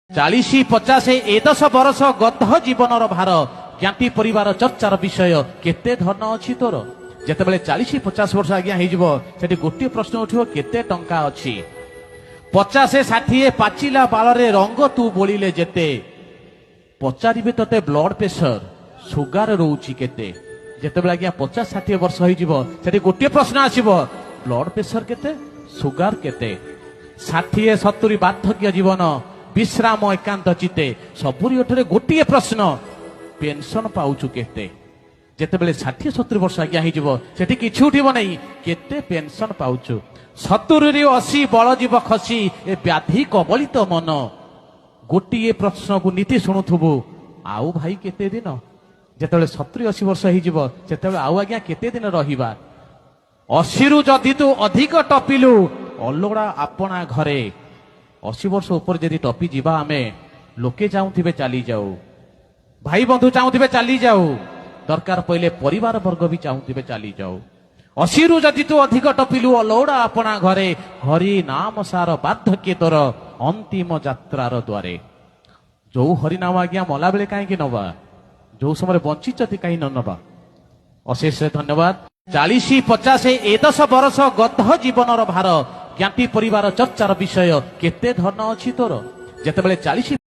40-50 ଏ 10 ବରଷ ଗଧ ଜୀବନର ଭାର ଜ୍ଞାତି ପରିବାର ଚର୍ଚ୍ଚାର ବିଷୟ କେତେ ଧନ ଅଛି ତୋର। ଯେତେବେଳେ 40-50 ବର୍ଷ ଆଜ୍ଞା ହେଇଯିବ ସେଠି ଗୋଟିଏ ପ୍ରଶ୍ନ ଉଠିବ କେତେ ଟଙ୍କା ଅଛି। 50-60 ପାଚିଲା ବାଳରେ ରଙ୍ଗ ତୁ ବୋଳିଲେ ଯେତେ ପଚାରିବେ ତତେ ବ୍ଲଡ ପ୍ରେସର ସୁଗାର ରହୁଛି କେତେ। ଯେତେବେଳେ ଆଜ୍ଞା 50-60 ବର୍ଷ ହେଇଯିବ ସେଠି ଗୋଟିଏ ପ୍ରଶ୍ନ ଆସିବ ବ୍ଲଡ ପ୍ରେସର କେତେ ସୁଗାର କେତେ। 60-70 ବାର୍ଦ୍ଧକ୍ୟ ଜୀବନ विश्राम एकांत चिते सबुरी ओठरे गोटे प्रश्न पेंशन पाउछु केते। जेतेबेले 60-70 वर्ष आज्ञा हो सेठी किछि उठिबो नै केते पेंशन पाउछु। 70-80 बलजीव खसी ए व्याधि कबलित मन गोटे प्रश्न को नीति शुणुथुबु आउ भाई केते दिन। जेतेबेले 70-80 वर्ष हो सेतेबेले आउ आज्ञा केते दिन रहिबा। 80 जदि तू अधिक टपिलु अलोड़ा आपना घरे 80 वर्ष ऊपर जदि टपी जीवा आमे लोके चाहूथिबे चली जाऊ भाई बंधु चाहूथिबे चली जाऊ दरकार पहिले परिवार वर्ग भी चाहूथिबे चली जाऊ। 80 जदि तू अधिक टपिलु अलोड़ा अपना घरे हरि नाम सार बार्धक्य तोर अंतिम यात्रार द्वारे। जो हरिनाम आज्ञा मला बेले काहे नबा जो समय बंचिचति काहे न नबा। अशेष धन्यवाद। 40-50 ए 10 बरष गध जीवनर भार ज्ञाति परिवार चर्चार विषय केते धन अछि तोर। जेतेबेले 40